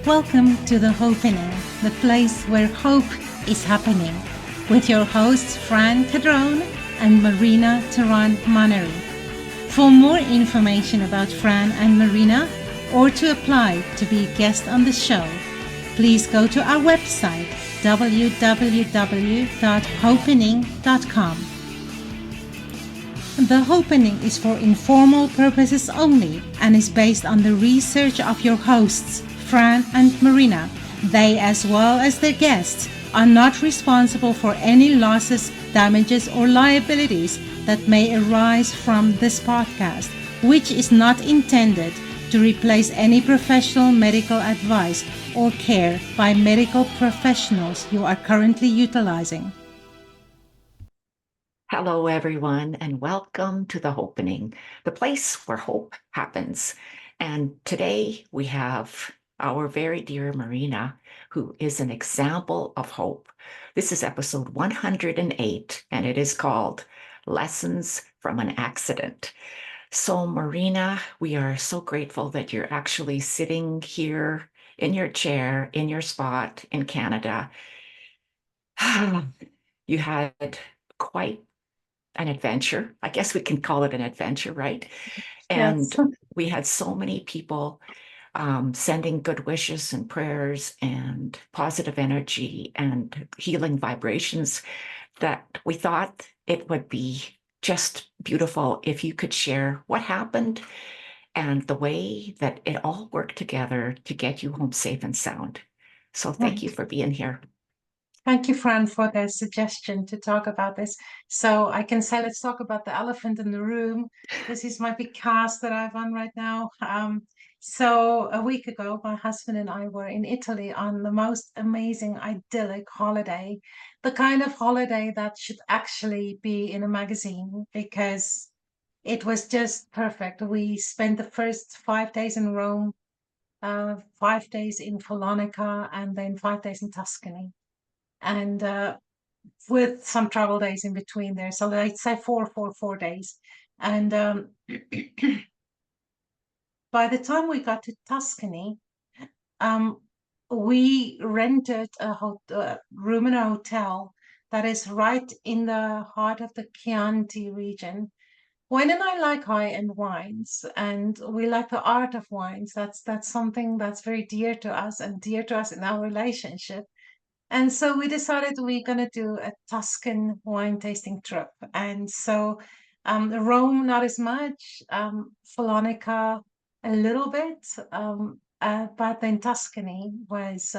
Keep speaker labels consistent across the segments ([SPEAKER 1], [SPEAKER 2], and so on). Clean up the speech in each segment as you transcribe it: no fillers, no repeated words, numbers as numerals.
[SPEAKER 1] Welcome to the Hopenning, the place where hope is happening, with your hosts Fran Cadron and Marina Theron-Monnery. For more information about Fran and Marina, or to apply to be a guest on the show, please go to our website www.hopenning.com. The Hopenning is for informal purposes only and is based on the research of your hosts, Fran and Marina. They, as well as their guests, are not responsible for any losses, damages, or liabilities that may arise from this podcast, which is not intended to replace any professional medical advice or care by medical professionals you are currently utilizing.
[SPEAKER 2] Hello, everyone, and welcome to the Hopenning, the place where hope happens. And today we have our very dear Marina, who is an example of hope. This is episode 108, and it is called Lessons from an Accident. So, Marina, we are so grateful that you're actually sitting here in your chair, in your spot in Canada. You had quite an adventure. I guess we can call it an adventure, right? And
[SPEAKER 1] Yes.
[SPEAKER 2] we had so many people sending good wishes and prayers and positive energy and healing vibrations that we thought it would be just beautiful if you could share what happened and the way that it all worked together to get you home safe and sound. So thank you for being here.
[SPEAKER 1] Thank you, Fran, for the suggestion to talk about this. So I can say, let's talk about the elephant in the room. This is my big cast that I've on right now. So a week ago, my husband and I were in Italy on the most amazing, idyllic holiday, the kind of holiday that should actually be in a magazine because it was just perfect. We spent the first 5 days in Rome, 5 days in Follonica, and then 5 days in Tuscany. And with some travel days in between there. So I'd say 4 days. And by the time we got to Tuscany, we rented a room in a hotel that is right in the heart of the Chianti region. Wayne and I like high-end wines, and we like the art of wines. That's something that's very dear to us and dear to us in our relationship. And so we decided we're going to do a Tuscan wine tasting trip. And so Rome, not as much, Follonica, a little bit, but then Tuscany was,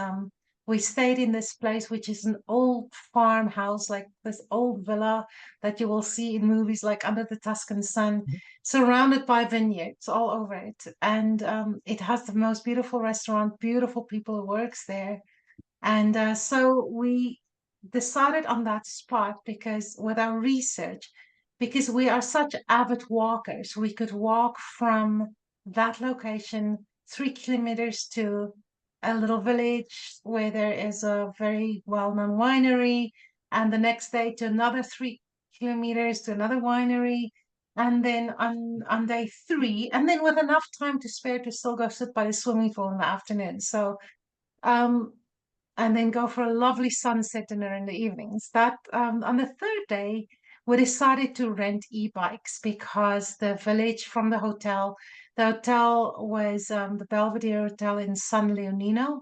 [SPEAKER 1] we stayed in this place, which is an old farmhouse, like this old villa that you will see in movies like Under the Tuscan Sun, surrounded by vineyards all over it. And it has the most beautiful restaurant, beautiful people who works there. And so we decided on that spot because with our research, because we are such avid walkers, we could walk from that location 3 kilometers to a little village where there is a very well-known winery, and the next day to another 3 kilometers to another winery, and then on day three, and then with enough time to spare to still go sit by the swimming pool in the afternoon. So um and then go for a lovely sunset dinner in the evenings. That on the third day, we decided to rent e-bikes because the village from the hotel was the Belvedere Hotel in San Leonino,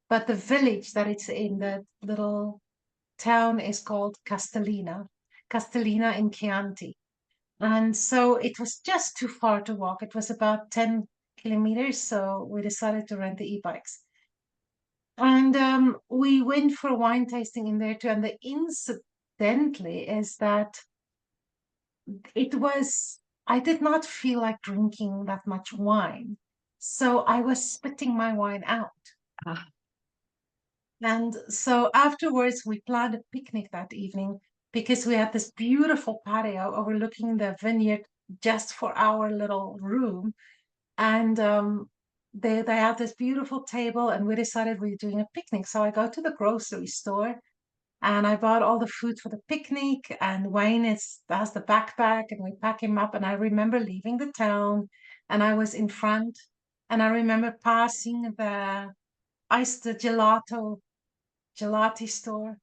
[SPEAKER 1] but the village that it's in, the little town, is called Castellina in Chianti. And so it was just too far to walk. It was about 10 kilometers, so we decided to rent the e-bikes. And we went for wine tasting in there too. And the incidentally is that I did not feel like drinking that much wine. So I was spitting my wine out.
[SPEAKER 2] Ah.
[SPEAKER 1] And so afterwards, we planned a picnic that evening because we had this beautiful patio overlooking the vineyard just for our little room. And they had this beautiful table, and we decided we were doing a picnic. So I go to the grocery store and I bought all the food for the picnic, and Wayne has the backpack, and we pack him up. And I remember leaving the town, and I was in front, and I remember passing the gelati store,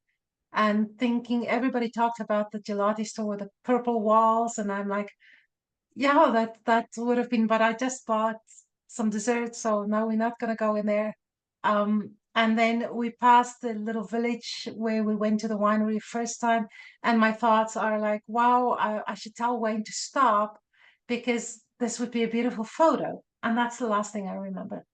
[SPEAKER 1] and thinking everybody talked about the gelati store with the purple walls, and I'm like, yeah, that would have been, but I just bought some dessert, so no, we're not gonna go in there. And then we passed the little village where we went to the winery first time, and my thoughts are like, wow, I should tell Wayne to stop because this would be a beautiful photo. And that's the last thing I remember.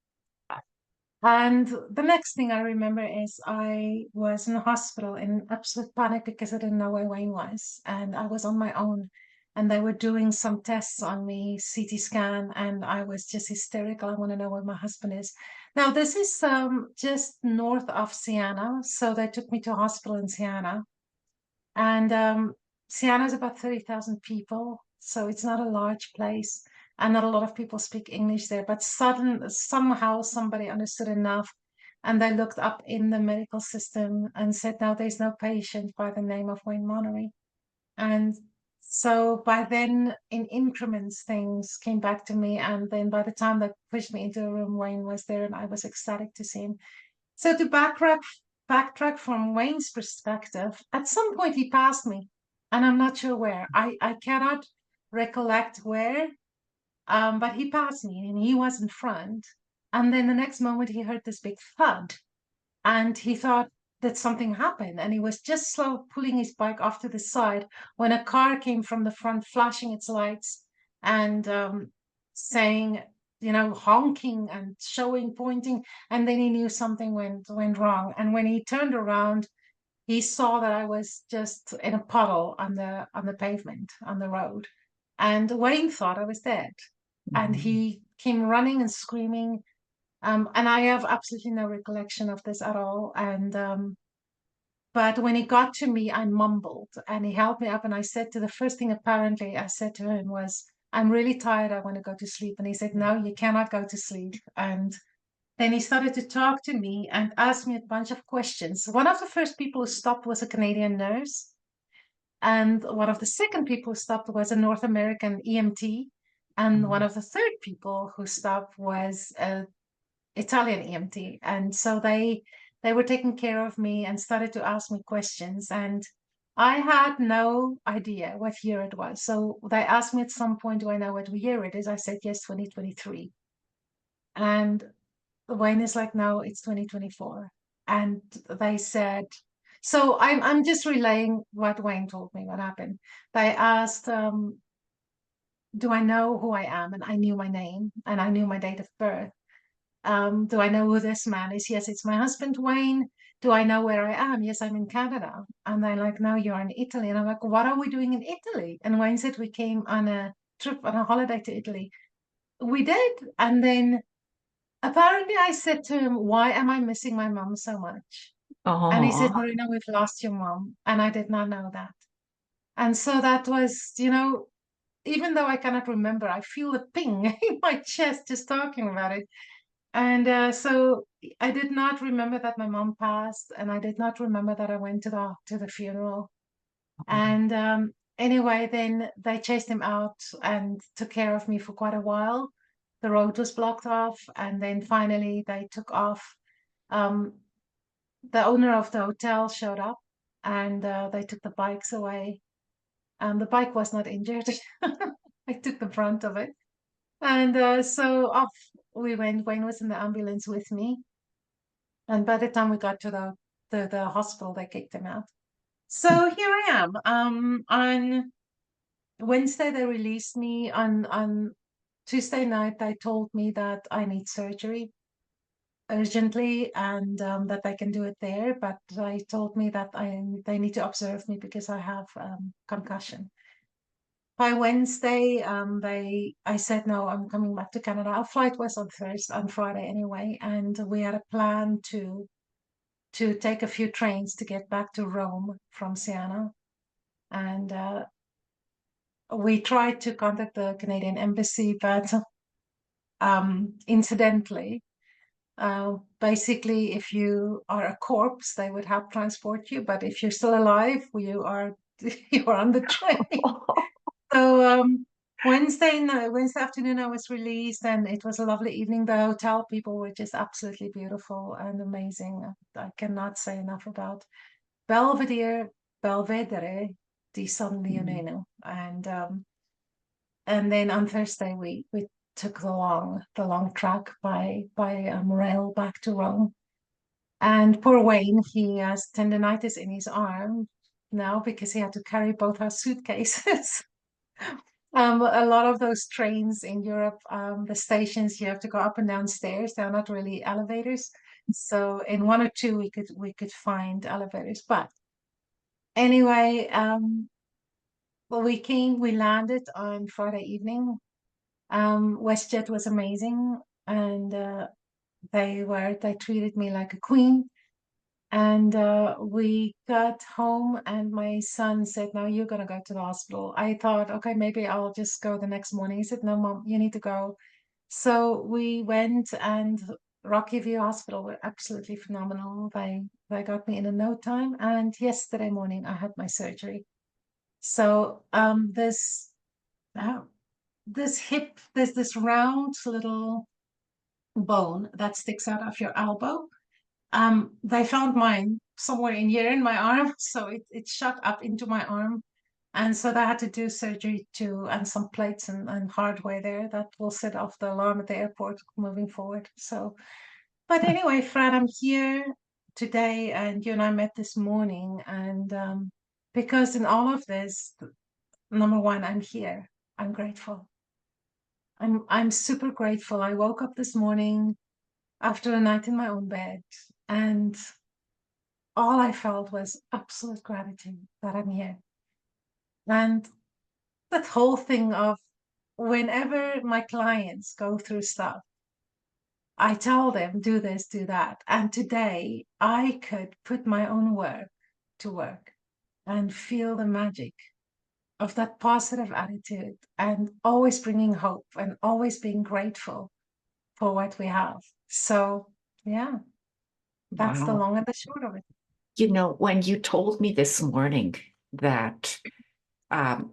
[SPEAKER 1] And the next thing I remember is I was in the hospital in absolute panic because I didn't know where Wayne was. And I was on my own. And they were doing some tests on me, CT scan, and I was just hysterical. I want to know where my husband is. Now, this is just north of Siena. So they took me to a hospital in Siena. And Siena is about 30,000 people, so it's not a large place, and not a lot of people speak English there. But somehow somebody understood enough, and they looked up in the medical system and said, "No, there's no patient by the name of Wayne Monnery." And so by then, in increments, things came back to me, and then by the time they pushed me into a room, Wayne was there, and I was ecstatic to see him. So to backtrack from Wayne's perspective, at some point he passed me, and I'm not sure where. I cannot recollect where, but he passed me and he was in front. And then the next moment he heard this big thud, and he thought that something happened, and he was just slow pulling his bike off to the side when a car came from the front flashing its lights and saying, honking and showing, pointing, and then he knew something went wrong. And when he turned around, he saw that I was just in a puddle on the pavement on the road, and Wayne thought I was dead, and
[SPEAKER 2] Mhm.
[SPEAKER 1] he came running and screaming, and I have absolutely no recollection of this at all. And but when he got to me, I mumbled, and he held me up, and I said to the first thing apparently I said to him was, "I'm really tired. I want to go to sleep." And he said, "No, you cannot go to sleep." And then he started to talk to me and ask me a bunch of questions. One of the first people who stopped was a Canadian nurse. And one of the second people who stopped was a North American EMT. And one
[SPEAKER 2] Mhm.
[SPEAKER 1] of the third people who stopped was a Italian EMT. And so they were taking care of me and started to ask me questions. And I had no idea what year it was. So they asked me at some point, do I know what year it is? I said, yes, 2023. And Wayne is like, no, it's 2024. And they said, so I'm just relaying what Wayne told me, what happened. They asked, do I know who I am? And I knew my name and I knew my date of birth. Do I know who this man is? Yes, it's my husband, Wayne. Do I know where I am? Yes, I'm in Canada. And they're like, no, you're in Italy. And I'm like, what are we doing in Italy? And Wayne said, we came on a trip, on a holiday to Italy. We did. And then apparently I said to him, why am I missing my mom so much? And he said,
[SPEAKER 2] Oh,
[SPEAKER 1] Marina, we've lost your mom. And I did not know that. And so that was, even though I cannot remember, I feel a ping in my chest just talking about it. And so I did not remember that my mom passed, and I did not remember that I went to the funeral. And anyway, then they chased him out and took care of me for quite a while. The road was blocked off, and then finally they took off. Um, the owner of the hotel showed up, and they took the bikes away. The bike was not injured. I took the brunt of it. And so off we went. Wayne was in the ambulance with me. And by the time we got to the hospital, they kicked him out. So here I am. On Wednesday, they released me. On Tuesday night, they told me that I need surgery urgently and that I can do it there. But they told me that they need to observe me because I have concussion. By Wednesday, I said no, I'm coming back to Canada. Our flight was on Friday anyway, and we had a plan to take a few trains to get back to Rome from Siena. And we tried to contact the Canadian embassy, but incidentally, basically, if you are a corpse, they would help transport you. But if you're still alive, you are you are on the train.
[SPEAKER 2] oh.
[SPEAKER 1] So Wednesday afternoon, I was released, and it was a lovely evening. The hotel people were just absolutely beautiful and amazing. I cannot say enough about Belvedere di San
[SPEAKER 2] Mhm.
[SPEAKER 1] Leonino, and then on Thursday we took the long track by rail back to Rome. And poor Wayne, he has tendonitis in his arm now because he had to carry both our suitcases. A lot of those trains in Europe, the stations, you have to go up and down stairs. They're not really elevators. So in one or two, we could find elevators. But anyway, well, we landed on Friday evening. WestJet was amazing, and they treated me like a queen. And we got home, and my son said, "No, you're gonna go to the hospital." I thought, okay, maybe I'll just go the next morning. He said, "No, Mom, you need to go." So we went, and Rocky View Hospital were absolutely phenomenal. They got me in no time, and yesterday morning I had my surgery. So uh, this hip, there's this round little bone that sticks out of your elbow. They found mine somewhere in here in my arm, so it shot up into my arm. And so they had to do surgery too, and some plates and hardware there that will set off the alarm at the airport moving forward. So, but anyway, Fred, I'm here today, and you and I met this morning, and because in all of this, number one, I'm here. I'm grateful. I'm super grateful. I woke up this morning after a night in my own bed, and all I felt was absolute gratitude that I'm here. And that whole thing of whenever my clients go through stuff, I tell them, do this, do that. And today I could put my own work to work and feel the magic of that positive attitude and always bringing hope and always being grateful for what we have. So, yeah, that's the
[SPEAKER 2] Wow.
[SPEAKER 1] long and the short of it.
[SPEAKER 2] When you told me this morning that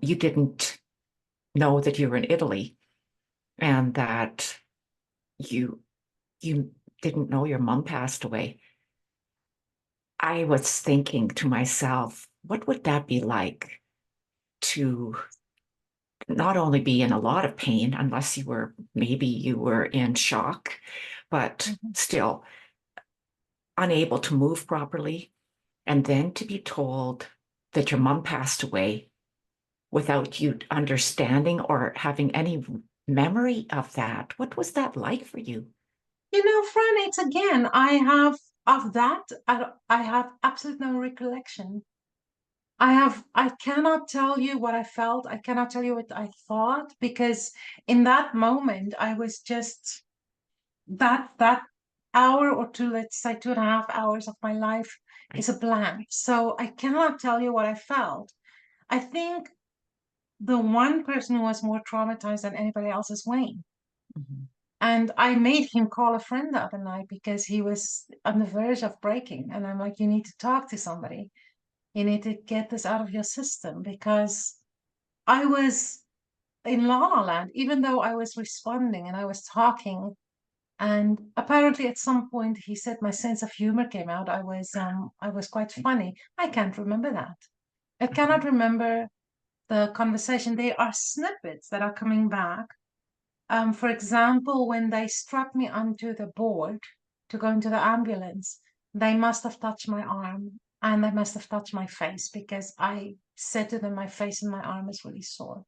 [SPEAKER 2] you didn't know that you were in Italy and that you you didn't know your mom passed away, I was thinking to myself, what would that be like to not only be in a lot of pain, unless maybe you were in shock, but
[SPEAKER 1] Mhm.
[SPEAKER 2] still unable to move properly, and then to be told that your mom passed away without you understanding or having any memory of that. What was that like for you?
[SPEAKER 1] Fran, it's again, I have of that, I have absolutely no recollection. I cannot tell you what I felt. I cannot tell you what I thought because in that moment, I was just that hour or two, let's say 2.5 hours of my life
[SPEAKER 2] Right.
[SPEAKER 1] is a blank. So I cannot tell you what I felt. I think the one person who was more traumatized than anybody else is Wayne.
[SPEAKER 2] Mhm.
[SPEAKER 1] And I made him call a friend the other night because he was on the verge of breaking. And I'm like, you need to talk to somebody. You need to get this out of your system because I was in La La Land, even though I was responding and I was talking. And apparently at some point he said my sense of humor came out. I was quite funny. I can't remember that. I cannot
[SPEAKER 2] Uh-huh.
[SPEAKER 1] remember the conversation. There are snippets that are coming back. For example, when they strapped me onto the board to go into the ambulance, they must have touched my arm and they must have touched my face because I said to them, my face and my arm is really sore.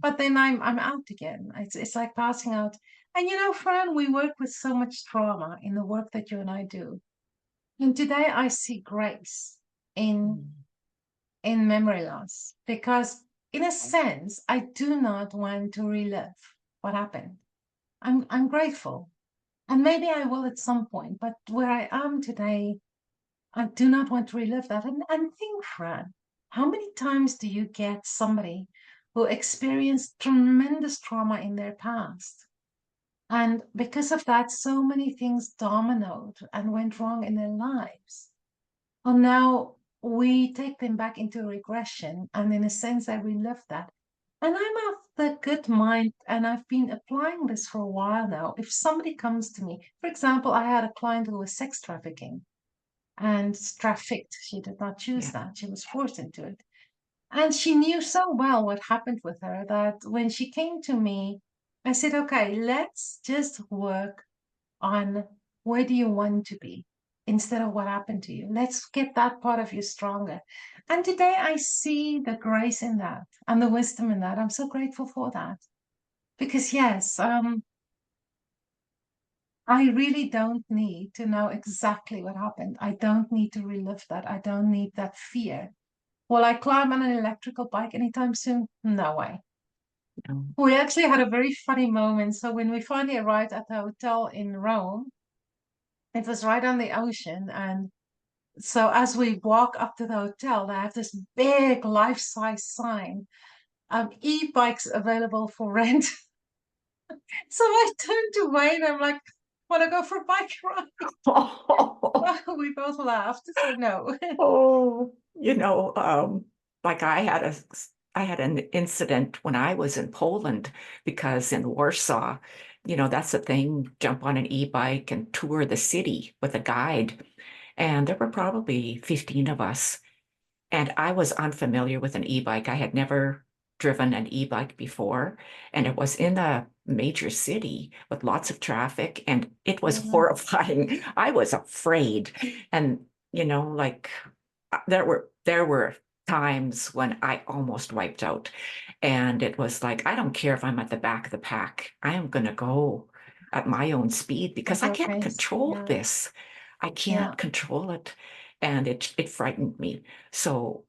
[SPEAKER 1] But then I'm out again. It's like passing out. And Fran, we work with so much trauma in the work that you and I do. And today I see grace in
[SPEAKER 2] Mhm.
[SPEAKER 1] in memory loss because in a sense I do not want to relive what happened. I'm grateful. And maybe I will at some point, but where I am today, I do not want to relive that. And think, Fran, how many times do you get somebody who experienced tremendous trauma in their past? And because of that, so many things dominoed and went wrong in their lives. And now we take them back into regression, and in a sense, I relive that. And the good mind, and I've been applying this for a while now. If somebody comes to me, for example, I had a client who was sex trafficking and trafficked. She did not choose
[SPEAKER 2] Yeah.
[SPEAKER 1] that. She was forced into it. And she knew so well what happened with her that when she came to me, I said, okay, let's just work on where do you want to be instead of what happened to you. Let's get that part of you stronger. And today I see the grace in that and the wisdom in that. I'm so grateful for that. Because yes, I really don't need to know exactly what happened. I don't need to relive that. I don't need that fear. Will I climb on an electrical bike anytime soon? No way.
[SPEAKER 2] No.
[SPEAKER 1] We actually had a very funny moment. So when we finally arrived at the hotel in Rome, it was right on the ocean. And so as we walk up to the hotel, they have this big life-size sign, e-bikes available for rent. So I turned to Wayne. I'm like, want to go for a bike ride? We both laughed. So no.
[SPEAKER 2] Oh, like I had an incident when I was in Poland because in Warsaw, that's the thing, jump on an e-bike and tour the city with a guide. And there were probably 15 of us. And I was unfamiliar with an e-bike. I had never driven an e-bike before, and it was in a major city with lots of traffic, and it was
[SPEAKER 1] Mhm.
[SPEAKER 2] horrifying. I was afraid. And, like there were times when I almost wiped out. And it was like, I don't care if I'm at the back of the pack. I am going to go at my own speed
[SPEAKER 1] At
[SPEAKER 2] because I
[SPEAKER 1] your
[SPEAKER 2] can't
[SPEAKER 1] pace.
[SPEAKER 2] control
[SPEAKER 1] Yeah.
[SPEAKER 2] this. I
[SPEAKER 1] Yeah.
[SPEAKER 2] can't control it. And it frightened me. So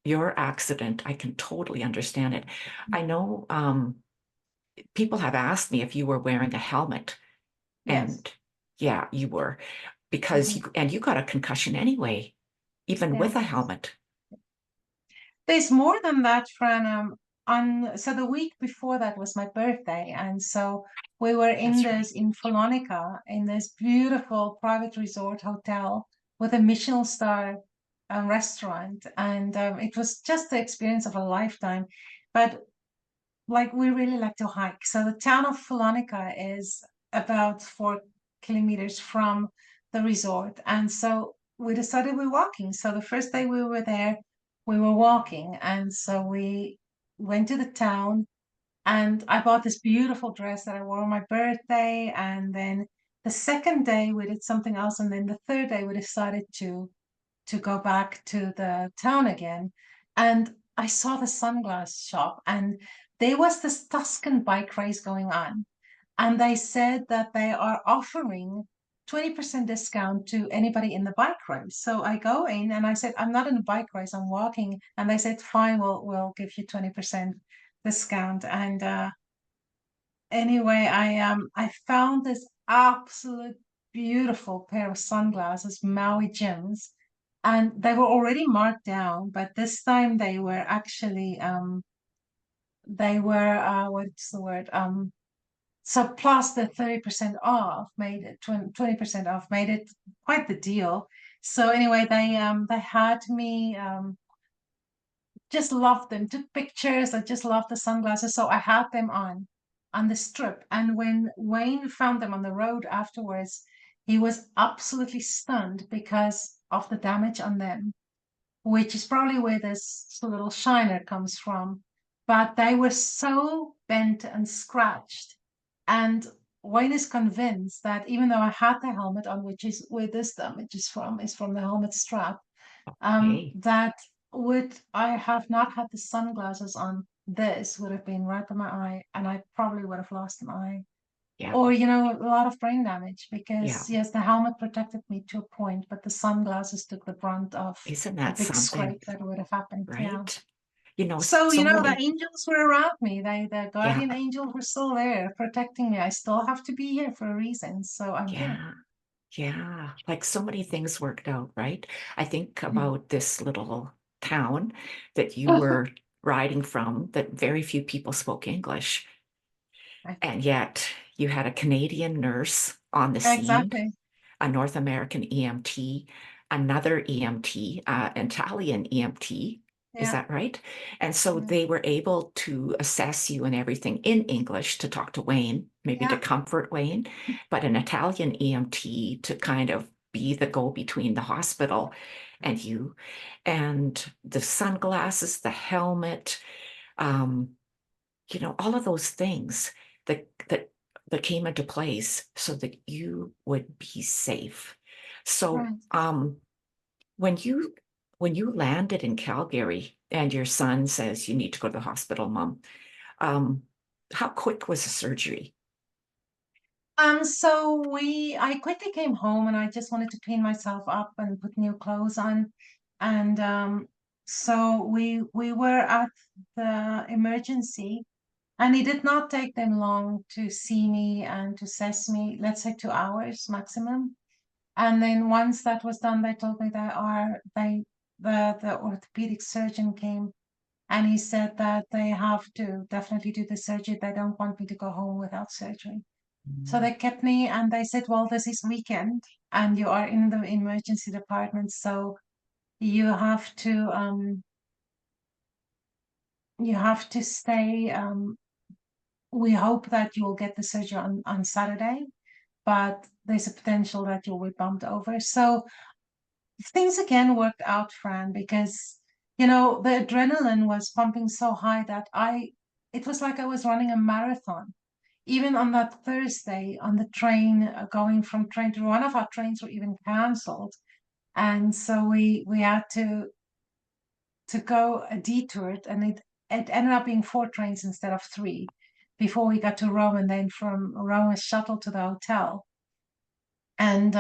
[SPEAKER 2] your accident, I can totally understand it. I know people have asked me if you were wearing a helmet,
[SPEAKER 1] Yes.
[SPEAKER 2] and yeah, you were, because
[SPEAKER 1] Mhm.
[SPEAKER 2] you got a concussion anyway, even with a
[SPEAKER 1] Yes.
[SPEAKER 2] helmet.
[SPEAKER 1] There's more than that, Fran. So the week before that was my birthday, and so we were
[SPEAKER 2] That's right.
[SPEAKER 1] in Follonica in this beautiful private resort hotel with a Michelin star restaurant, and it was just the experience of a lifetime. But like we really like to hike. So the town of Follonica is about 4 kilometers from the resort. And so we decided we're walking. So the first day we were there, we were walking. And so we went to the town and I bought this beautiful dress that I wore on my birthday. And then the second day we did something else. And then the third day we decided to go back to the town again. And I saw the sunglass shop, and there was this Tuscan bike race going on. And they said that they are offering 20% discount to anybody in the bike race. So I go in and I said, I'm not in a bike race, I'm walking. And they said, fine, we'll give you 20% discount. And anyway, I found this absolute beautiful pair of sunglasses, Maui Jims, and they were already marked down, but this time they were actually they were what's the word? So plus the 30% off made it 20% off, made it quite the deal. So anyway, they had me just loved them, took pictures. I just loved the sunglasses. So I had them on the strip. And when Wayne found them on the road afterwards, he was absolutely stunned because of the damage on them, which is probably where this little shiner comes from. But they were so bent and scratched. And Wayne is convinced that even though I had the helmet on, which is where this damage is from the helmet strap,
[SPEAKER 2] Hey,
[SPEAKER 1] that would I have not had the sunglasses on, this would have been right by my eye, and I probably would have lost an eye.
[SPEAKER 2] yeah,
[SPEAKER 1] Or, a lot of brain damage
[SPEAKER 2] yeah.
[SPEAKER 1] because, yes, the helmet protected me to a point, but the sunglasses took the brunt of
[SPEAKER 2] Isn't
[SPEAKER 1] a
[SPEAKER 2] that
[SPEAKER 1] big
[SPEAKER 2] something,
[SPEAKER 1] scrape that would have happened. Yeah.
[SPEAKER 2] right?
[SPEAKER 1] So,
[SPEAKER 2] So
[SPEAKER 1] the
[SPEAKER 2] many,
[SPEAKER 1] angels were around me. The
[SPEAKER 2] yeah,
[SPEAKER 1] guardian angels were still there protecting me. I still have to be here for a reason. So I'm here.
[SPEAKER 2] yeah, yeah. Like so many things worked out, right? I think
[SPEAKER 1] Mhm.
[SPEAKER 2] about this little town that you were riding from, that very few people spoke English. And yet you had a Canadian nurse on the scene,
[SPEAKER 1] Exactly.
[SPEAKER 2] a North American EMT, another EMT, Italian EMT. Is
[SPEAKER 1] Yeah.
[SPEAKER 2] that right? And so
[SPEAKER 1] Yeah.
[SPEAKER 2] they were able to assess you and everything in English to talk to Wayne, maybe to
[SPEAKER 1] Yeah.
[SPEAKER 2] comfort Wayne, but an Italian EMT to kind of be the go between the hospital and you. And the sunglasses, the helmet, um, all of those things that came into place so that you would be safe. So
[SPEAKER 1] Right.
[SPEAKER 2] when you landed in Calgary and your son says you need to go to the hospital, Mom, um, how quick was the surgery?
[SPEAKER 1] I quickly came home and I just wanted to clean myself up and put new clothes on. And so we were at the emergency, and it did not take them long to see me and to assess me, let's say 2 hours maximum. And then once that was done, they told me the orthopedic surgeon came and he said that they have to definitely do the surgery. They don't want me to go home without surgery. So
[SPEAKER 2] Mm.
[SPEAKER 1] they kept me and they said, well, this is weekend and you are in the emergency department. So you have to um you have to stay. We hope that you will get the surgery on Saturday, but there's a potential that you'll be bumped over. So things again worked out, Fran, because the adrenaline was pumping so high that it was like I was running a marathon. Even on that Thursday on the train, going from train to one of our trains were even cancelled, and so we had to go a detour, and it ended up being 4 trains instead of three before we got to Rome, and then from Rome a shuttle to the hotel. And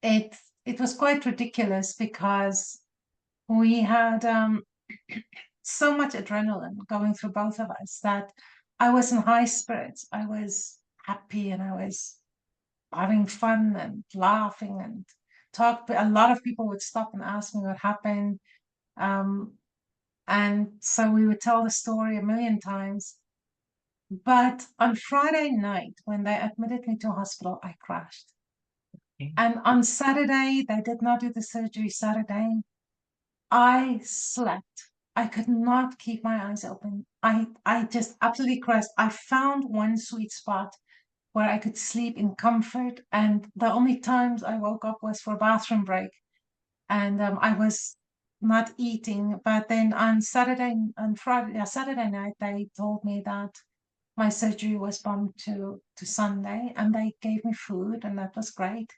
[SPEAKER 1] it was quite ridiculous because we had so much adrenaline going through both of us that I was in high spirits. I was happy and I was having fun and laughing and talk. A lot of people would stop and ask me what happened. Um, and so we would tell the story a million times. But on Friday night, when they admitted me to hospital, I crashed.
[SPEAKER 2] Okay.
[SPEAKER 1] And on Saturday, they did not do the surgery Saturday. I slept. I could not keep my eyes open. I just absolutely crashed. I found one sweet spot where I could sleep in comfort, and the only times I woke up was for a bathroom break, and I was not eating. But then on Friday, yeah, Saturday night, they told me that my surgery was bumped to Sunday, and they gave me food, and that was great.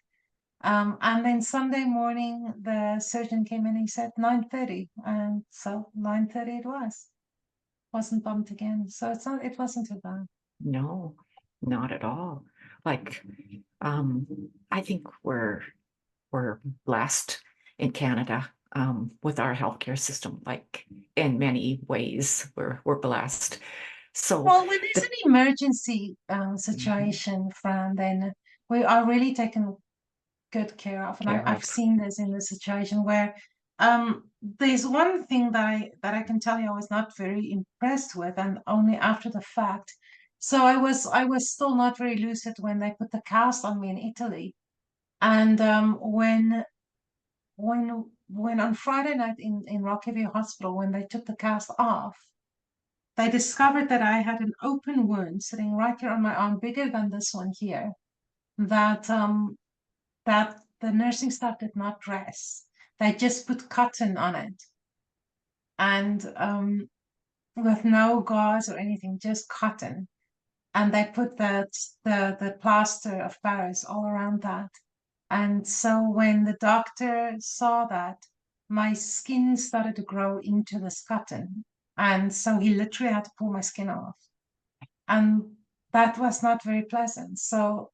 [SPEAKER 1] And then Sunday morning, the surgeon came in. He said 9:30, and so 9:30 it was. Wasn't bumped again, so it wasn't too bad.
[SPEAKER 2] No, not at all. Like, um, I think we're blessed in Canada with our healthcare system. Like in many ways, we're blessed. So
[SPEAKER 1] Well, when there's
[SPEAKER 2] the
[SPEAKER 1] an emergency
[SPEAKER 2] Mhm.
[SPEAKER 1] situation, Fran, then we are really taken good care of. And
[SPEAKER 2] Care
[SPEAKER 1] I've
[SPEAKER 2] of.
[SPEAKER 1] seen this in the situation where there's one thing that I can tell you I was not very impressed with, and only after the fact. So I was still not very lucid when they put the cast on me in Italy. And when on Friday night in Rockaview Hospital, when they took the cast off, they discovered that I had an open wound sitting right here on my arm, bigger than this one here, that the nursing staff did not dress. They just put cotton on it, and with no gauze or anything, just cotton. And they put the plaster of Paris all around that. And so when the doctor saw that, my skin started to grow into this cotton. And so he literally had to pull my skin off. And that was not very pleasant. So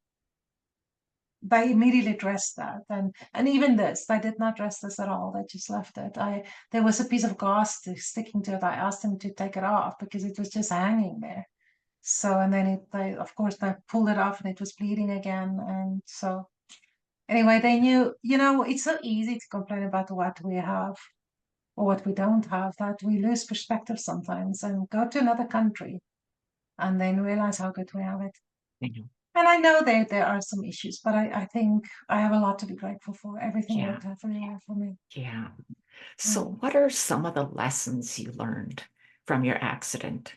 [SPEAKER 1] they immediately addressed that. And even this, they did not address this at all. They just left it. There was a piece of gauze sticking to it. I asked them to take it off because it was just hanging there. So and then they of course they pulled it off and it was bleeding again. And so anyway, they knew, it's so easy to complain about what we have or what we don't have, that we lose perspective sometimes and go to another country and then realize how good we have it.
[SPEAKER 2] I know.
[SPEAKER 1] And I know there are some issues, but I think I have a lot to be grateful for. Everything
[SPEAKER 2] Yeah.
[SPEAKER 1] worked out very well for me.
[SPEAKER 2] Yeah. So,
[SPEAKER 1] Mm.
[SPEAKER 2] what are some of the lessons you learned from your accident?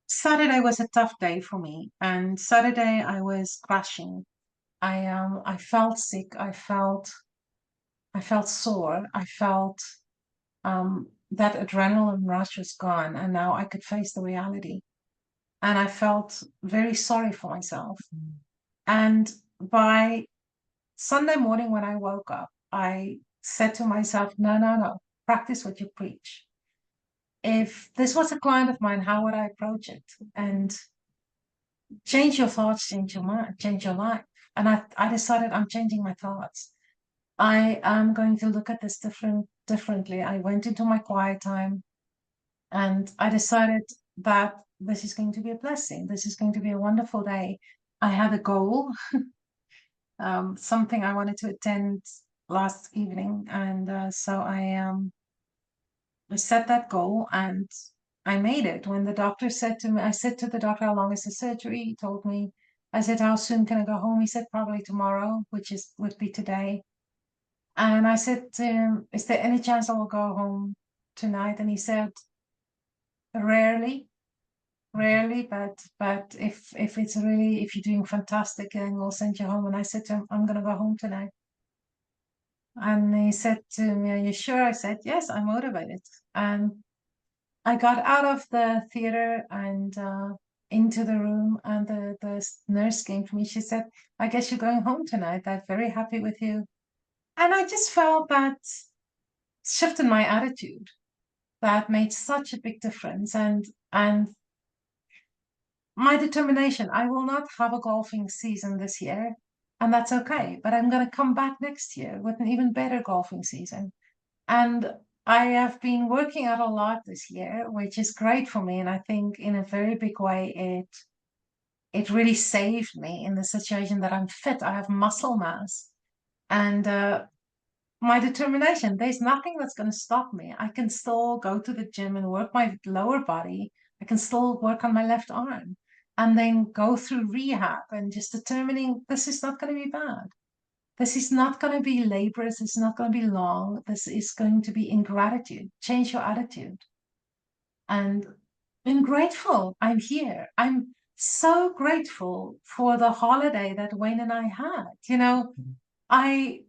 [SPEAKER 1] Saturday was a tough day for me, and Saturday I was crashing. I felt sick. I felt sore. I felt that adrenaline rush was gone, and now I could face the reality. And I felt very sorry for myself. And by Sunday morning, when I woke up, I said to myself, no, no, no, practice what you preach. If this was a client of mine, how would I approach it? And change your thoughts, change your mind, change your life. And I decided I'm changing my thoughts. I am going to look at this differently. I went into my quiet time and I decided that this is going to be a blessing. This is going to be a wonderful day. I had a goal, something I wanted to attend last evening, and so I set that goal and I made it. When the doctor said to me, I said to the doctor, "How long is the surgery?" He told me. I said, "How soon can I go home?" He said, "Probably tomorrow," which is would be today. And I said to him, "Is there any chance I will go home tonight?" And he said, "Rarely, rarely, but if it's really if you're doing fantastic, then we'll send you home." And I said to him, "I'm gonna go home tonight." And he said to me, "Are you sure?" I said, "Yes, I'm motivated." And I got out of the theater and into the room, and the nurse came to me. She said, "I guess you're going home tonight. I'm very happy with you." And I just felt that shift in my attitude that made such a big difference. And my determination, I will not have a golfing season this year, and that's okay. But I'm going to come back next year with an even better golfing season. And I have been working out a lot this year, which is great for me. And I think in a very big way, it really saved me in the situation that I'm fit. I have muscle mass and my determination. There's nothing that's going to stop me. I can still go to the gym and work my lower body. I can still work on my left arm and then go through rehab and just determining this is not going to be bad. This is not going to be laborious. It's not going to be long. This is going to be in gratitude. Change your attitude. And I'm grateful I'm here. I'm so grateful for the holiday that Wayne and I had. I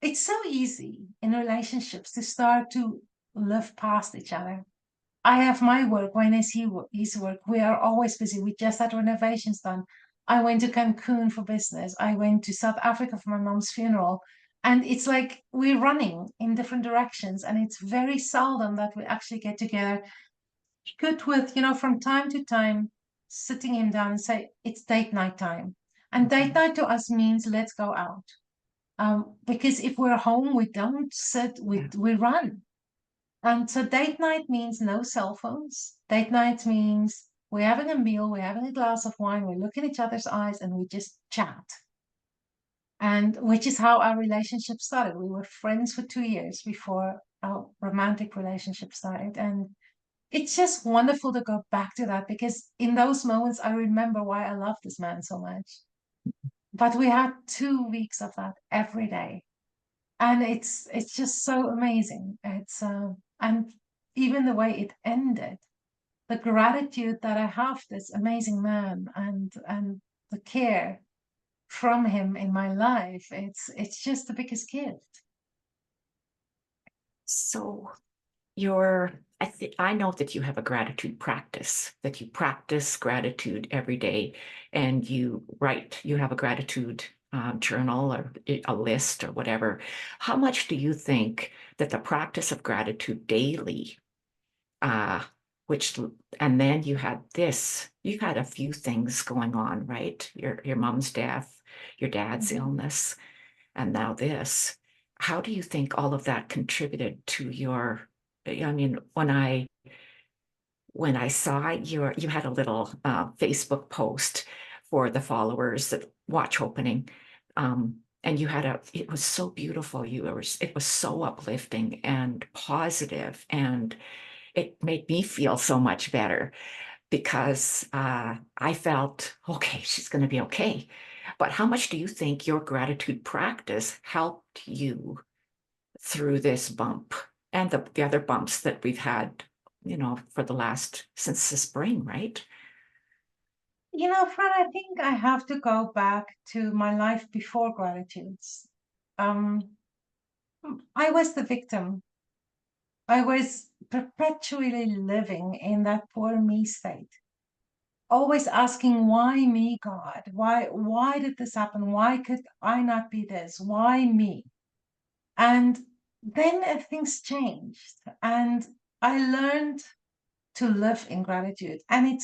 [SPEAKER 1] it's so easy in relationships to start to live past each other. I have my work, Wayne has his work. We are always busy. We just had renovations done. I went to Cancun for business. I went to South Africa for my mom's funeral. And it's like we're running in different directions. And it's very seldom that we actually get together. Good with, from time to time, sitting him down and say, it's date night time. And date night to us means let's go out. Because if we're home, we don't sit,
[SPEAKER 2] Yeah.
[SPEAKER 1] we run. And so date night means no cell phones. Date night means we're having a meal, we're having a glass of wine, we look in each other's eyes and we just chat. And which is how our relationship started. We were friends for 2 years before our romantic relationship started. And it's just wonderful to go back to that because in those moments, I remember why I love this man so much. But we had 2 weeks of that every day. And it's just so amazing. And even the way it ended, the gratitude that I have this amazing man and the care from him in my life, it's just the biggest gift.
[SPEAKER 2] So I know that you have a gratitude practice, that you practice gratitude every day and you have a gratitude journal or a list or whatever. How much do you think that the practice of gratitude daily, uh, which, and then you had a few things going on, right? Your mom's death, your dad's
[SPEAKER 1] Mhm.
[SPEAKER 2] illness, and now this. How do you think all of that contributed to I mean, when I saw you had a little Facebook post for the followers that watch Hopenning, and it was so beautiful. It was so uplifting and positive, and it made me feel so much better. because I felt, okay, she's going to be okay. But how much do you think your gratitude practice helped you through this bump and the other bumps that we've had, for the last, since the spring, right?
[SPEAKER 1] Fran, I think I have to go back to my life before gratitudes. Um, I was the victim. I was perpetually living in that poor me state, always asking, why me, God? Why did this happen? Why could I not be this? Why me? And then things changed, and I learned to live in gratitude. And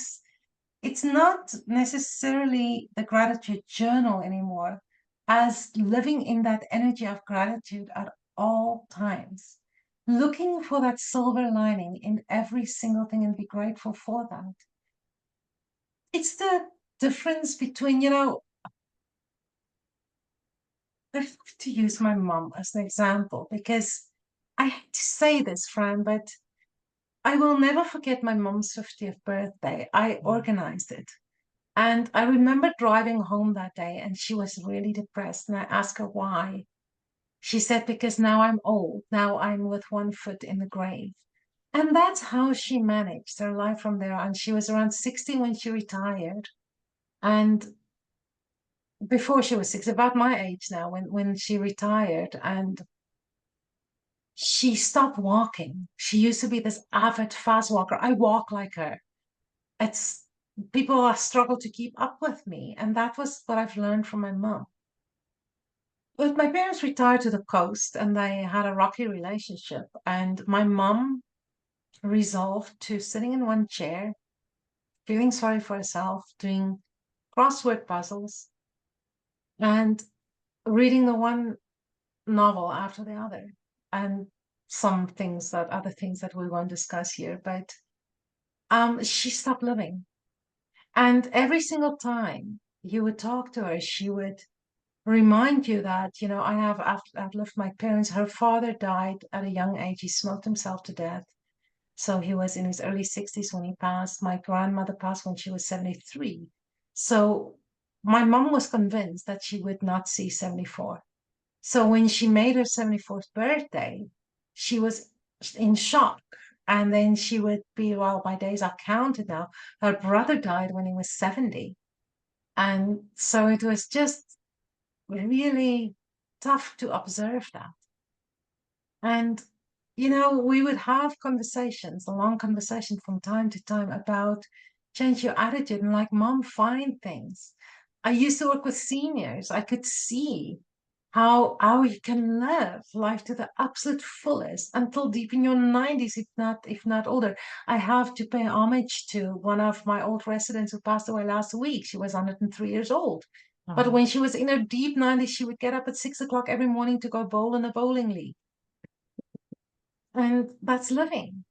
[SPEAKER 1] it's not necessarily the gratitude journal anymore, as living in that energy of gratitude at all times, looking for that silver lining in every single thing and be grateful for that. It's the difference between, I have to use my mom as an example because I hate to say this, Fran, but I will never forget my mom's 50th birthday. I organized it. And I remember driving home that day and she was really depressed. And I asked her why. She said, because now I'm old. Now I'm with one foot in the grave. And that's how she managed her life from there on. She was around 60 when she retired. And before she was 60, about my age now, when she retired, and she stopped walking. She used to be this avid fast walker. I walk like her. It's people are struggle to keep up with me. And that was what I've learned from my mom. But my parents retired to the coast and they had a rocky relationship. And my mom resolved to sitting in one chair, feeling sorry for herself, doing crossword puzzles, and reading the one novel after the other. And other things that we won't discuss here. But she stopped living. And every single time you would talk to her, she would remind you that, outlived my parents. Her father died at a young age. He smoked himself to death. So he was in his early 60s when he passed. My grandmother passed when she was 73. So my mom was convinced that she would not see 74. So when she made her 74th birthday, she was in shock. And then she would be, well, my days are counted now. Her brother died when he was 70. And so it was just really tough to observe that. And, we would have conversations, a long conversation from time to time about change your attitude and like, mom, find things. I used to work with seniors. I could see how you can live life to the absolute fullest until deep in your 90s, if not older. I have to pay homage to one of my old residents who passed away last week. She was 103 years old. But
[SPEAKER 2] Oh.
[SPEAKER 1] when she was in her deep 90s, she would get up at 6 o'clock every morning to go bowl in a bowling league. And that's living.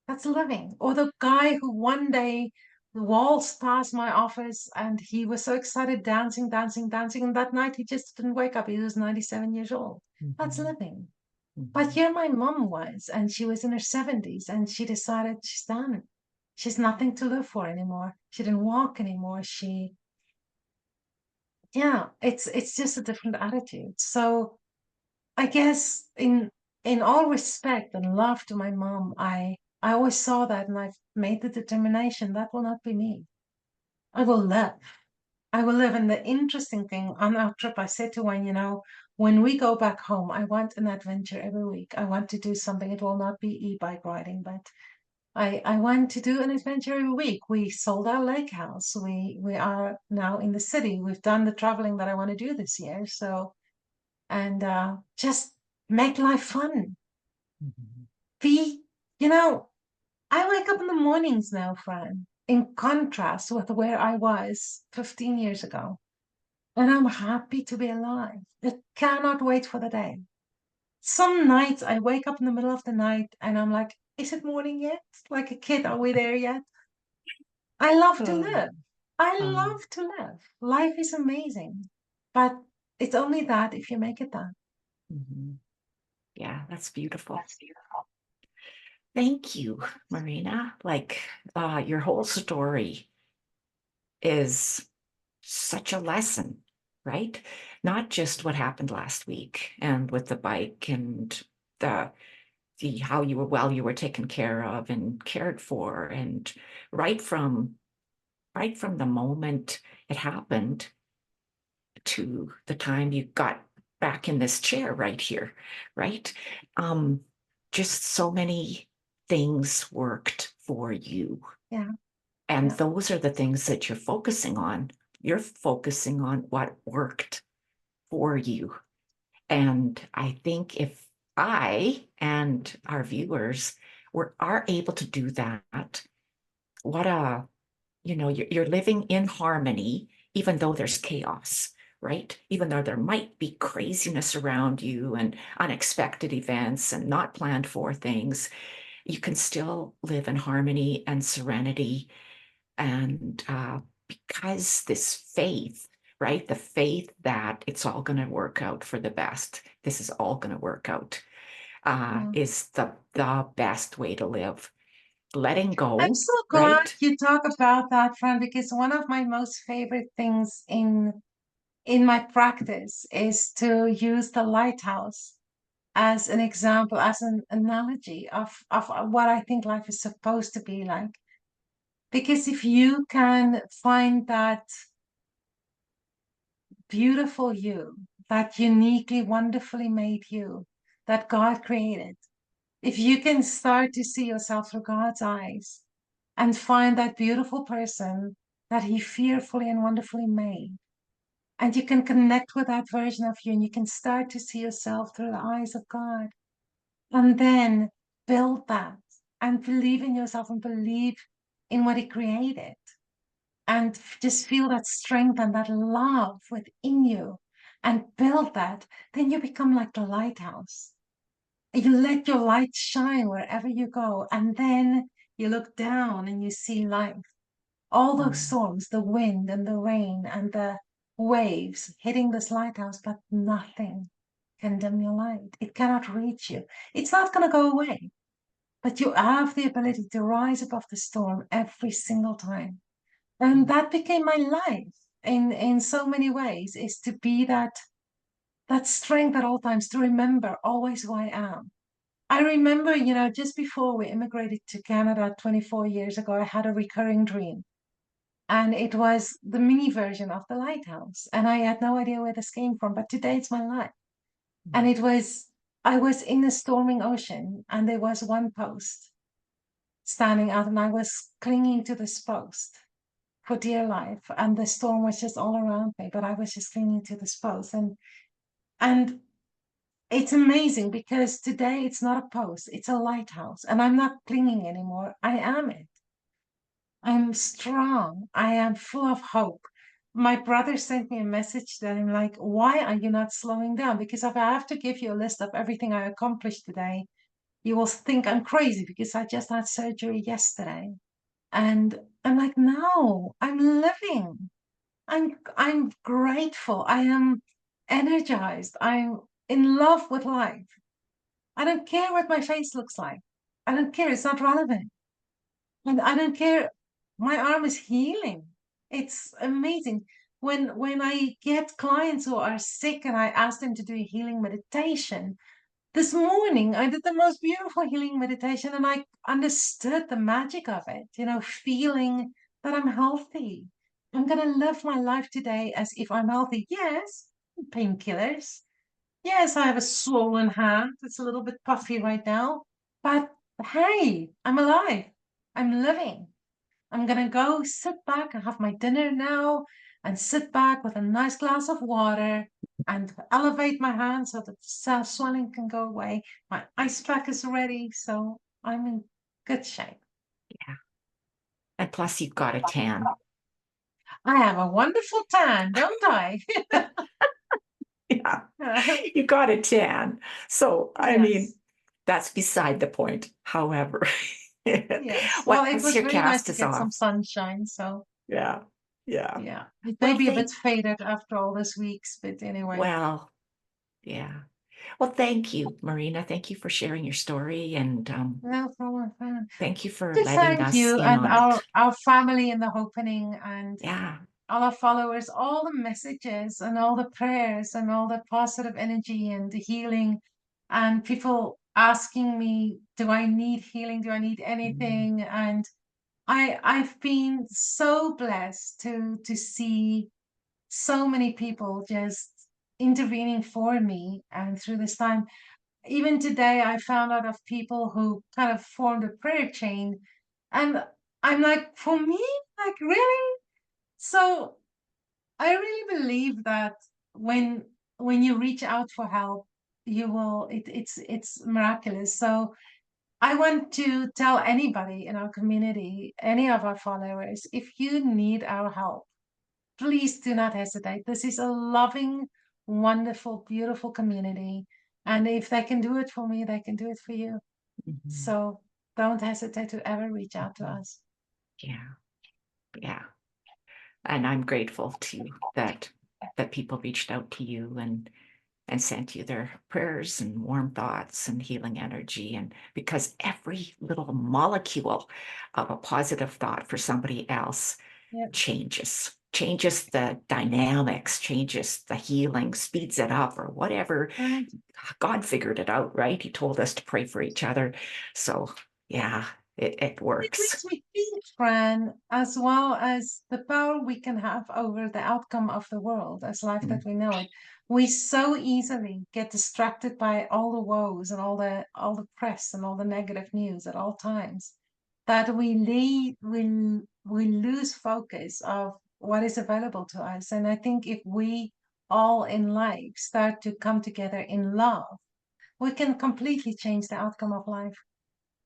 [SPEAKER 1] That's living. Or the guy who one day waltzed past my office and he was so excited, dancing, dancing, dancing. And that night he just didn't wake up. He was 97 years old. That's
[SPEAKER 2] Mhm.
[SPEAKER 1] living. But
[SPEAKER 2] Mhm.
[SPEAKER 1] here my mom was, and she was in her 70s, and she decided she's done. She's nothing to live for anymore. She didn't walk anymore. Yeah, it's just a different attitude. So I guess in all respect and love to my mom, I always saw that and I've made the determination that will not be me. I will live. I will live. And the interesting thing on our trip, I said to Wayne, when we go back home, I want an adventure every week. I want to do something. It will not be e-bike riding, but I want to do an adventure every week. We sold our lake house. We are now in the city. We've done the traveling that I want to do this year. So and just make life fun.
[SPEAKER 2] Mhm.
[SPEAKER 1] Be, you know, I wake up in the mornings now, Fran, in contrast with where I was 15 years ago. And I'm happy to be alive. I cannot wait for the day. Some nights I wake up in the middle of the night and I'm like, is it morning yet? Like a kid, are we there yet? I love to
[SPEAKER 2] Oh,
[SPEAKER 1] live. I
[SPEAKER 2] oh,
[SPEAKER 1] love to live. Life is amazing. But it's only that if you make it that.
[SPEAKER 2] mhm. Yeah, that's beautiful. Thank you, Marina. Like, your whole story is such a lesson, right? Not just what happened last week and with the bike and the how you were you were taken care of and cared for, and right from right from the moment it happened to the time you got back in this chair right here, right? Um, just so many things worked for you.
[SPEAKER 1] Yeah,
[SPEAKER 2] And
[SPEAKER 1] yeah,
[SPEAKER 2] those are the things that you're focusing on. You're focusing on what worked for you. And I think if I and our viewers are able to do that, what a, you're living in harmony, even though there's chaos, right? Even though there might be craziness around you and unexpected events and not planned for things, you can still live in harmony and serenity. And because this faith, right? The faith that it's all going to work out for the best. This is all going to work out,
[SPEAKER 1] yeah.
[SPEAKER 2] is the best way to live. Letting
[SPEAKER 1] I'm
[SPEAKER 2] go,
[SPEAKER 1] so glad
[SPEAKER 2] right?
[SPEAKER 1] you talk about that, Fran, because one of my most favorite things in my practice is to use the lighthouse as an example, as an analogy of what I think life is supposed to be like. Because if you can find that beautiful you, that uniquely, wonderfully made you that God created, if you can start to see yourself through God's eyes and find that beautiful person that He fearfully and wonderfully made, and you can connect with that version of you, and you can start to see yourself through the eyes of God, and then build that and believe in yourself and believe in what He created, and just feel that strength and that love within you and build that, then you become like the lighthouse. You let your light shine wherever you go, and then you look down and you see life. All those
[SPEAKER 2] Mm,
[SPEAKER 1] storms, the wind and the rain and the waves hitting this lighthouse, but nothing can dim your light. It cannot reach you. It's not going to go away, but you have the ability to rise above the storm every single time. And that became my life in so many ways, is to be that strength at all times, to remember always who I am. I remember, just before we immigrated to Canada 24 years ago, I had a recurring dream. And it was the mini version of the lighthouse. And I had no idea where this came from, but today it's my life. And I was in a storming ocean, and there was one post standing out, and I was clinging to this post for dear life. And the storm was just all around me, but I was just clinging to this post. And it's amazing because today it's not a post, it's a lighthouse. And I'm not clinging anymore. I am it. I'm strong. I am full of hope. My brother sent me a message that I'm like, why are you not slowing down? Because if I have to give you a list of everything I accomplished today, you will think I'm crazy because I just had surgery yesterday. And I'm like, no, I'm living. I'm grateful. I am energized. I'm in love with life. I don't care what my face looks like. I don't care. It's not relevant. And I don't care. My arm is healing. It's amazing. When I get clients who are sick and I ask them to do a healing meditation, this morning I did the most beautiful healing meditation and I understood the magic of it, feeling that I'm healthy. I'm gonna live my life today as if I'm healthy. Yes, painkillers. Yes, I have a swollen hand. It's a little bit puffy right now. But hey, I'm alive. I'm living. I'm gonna go sit back and have my dinner now and sit back with a nice glass of water and elevate my hand so that the swelling can go away. My ice pack is ready, so I'm in good shape.
[SPEAKER 2] yeah. And plus, you've got a tan.
[SPEAKER 1] I have a wonderful tan, don't I?
[SPEAKER 2] Yeah, you got a tan. So, I mean,
[SPEAKER 1] Yes,
[SPEAKER 2] that's beside the point. However,
[SPEAKER 1] yes. Well, it
[SPEAKER 2] once
[SPEAKER 1] was
[SPEAKER 2] your
[SPEAKER 1] really nice
[SPEAKER 2] cast
[SPEAKER 1] to
[SPEAKER 2] is
[SPEAKER 1] get some
[SPEAKER 2] off,
[SPEAKER 1] sunshine, so
[SPEAKER 2] yeah, yeah.
[SPEAKER 1] yeah. It may
[SPEAKER 2] Well,
[SPEAKER 1] be a bit faded after all these weeks, but anyway.
[SPEAKER 2] well, yeah. Well, thank you, Marina. Thank you for sharing your story, and
[SPEAKER 1] No problem.
[SPEAKER 2] thank you for
[SPEAKER 1] To
[SPEAKER 2] letting
[SPEAKER 1] thank
[SPEAKER 2] us
[SPEAKER 1] you
[SPEAKER 2] in
[SPEAKER 1] and
[SPEAKER 2] on it.
[SPEAKER 1] our family in the Hopenning and
[SPEAKER 2] Yeah.
[SPEAKER 1] all our followers, all the messages and all the prayers and all the positive energy and the healing, and people asking me, do I need healing? Do I need
[SPEAKER 2] Mm,
[SPEAKER 1] anything? And I've been so blessed to see so many people just intervening for me and through this time. Even today, I found out of people who kind of formed a prayer chain, and I'm like, for me, like really? So I really believe that when when you reach out for help, you will it's miraculous. So I want to tell anybody in our community, any of our followers, if you need our help, please do not hesitate. This is a loving, wonderful, beautiful community. And if they can do it for me, they can do it for you.
[SPEAKER 2] mhm,
[SPEAKER 1] So don't hesitate to ever reach out to
[SPEAKER 2] mhm.
[SPEAKER 1] us.
[SPEAKER 2] Yeah, yeah. And I'm grateful to that people reached out to you and sent you their prayers and warm thoughts and healing energy. And because every little molecule of a positive thought for somebody else
[SPEAKER 1] Yep.
[SPEAKER 2] changes the dynamics, changes the healing, speeds it up, or whatever.
[SPEAKER 1] Right.
[SPEAKER 2] God figured it out, right? He told us to pray for each other. So yeah, it
[SPEAKER 1] It
[SPEAKER 2] works.
[SPEAKER 1] makes me think, Fran, as well as the power we can have over the outcome of the world as life that
[SPEAKER 2] Mm,
[SPEAKER 1] we know it. We so easily get distracted by all the woes and all the press and all the negative news at all times that we lose focus of what is available to us. And I think if we all in life start to come together in love, we can completely change the outcome of life.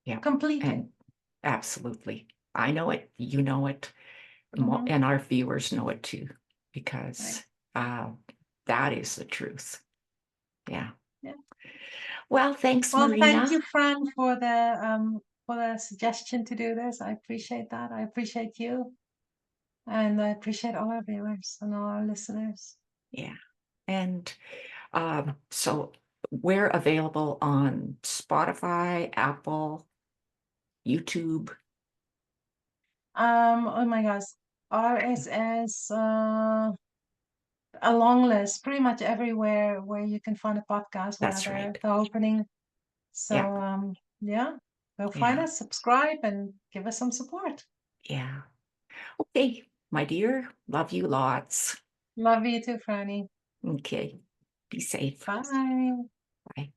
[SPEAKER 2] yeah.
[SPEAKER 1] Completely.
[SPEAKER 2] And absolutely. I know it, you know it,
[SPEAKER 1] Hmm.
[SPEAKER 2] and our viewers know it too,
[SPEAKER 1] Right.
[SPEAKER 2] because uh, that is the truth. Yeah.
[SPEAKER 1] Yeah.
[SPEAKER 2] Well, thanks,
[SPEAKER 1] Well, thank
[SPEAKER 2] Marina.
[SPEAKER 1] you, Fran, for the suggestion to do this. I appreciate that. I appreciate you, and I appreciate all our viewers and all our listeners.
[SPEAKER 2] Yeah. And so we're available on Spotify, Apple, YouTube.
[SPEAKER 1] Oh my gosh, RSS, a long list, pretty much everywhere where you can find a podcast. We are
[SPEAKER 2] That's
[SPEAKER 1] there,
[SPEAKER 2] right.
[SPEAKER 1] the opening.
[SPEAKER 2] Yeah.
[SPEAKER 1] So yeah, go find
[SPEAKER 2] Yeah.
[SPEAKER 1] us, subscribe, and give us some support.
[SPEAKER 2] Yeah. Okay, my dear, love you lots.
[SPEAKER 1] Love you too, Franny.
[SPEAKER 2] Okay. Be safe.
[SPEAKER 1] Bye.
[SPEAKER 2] Bye.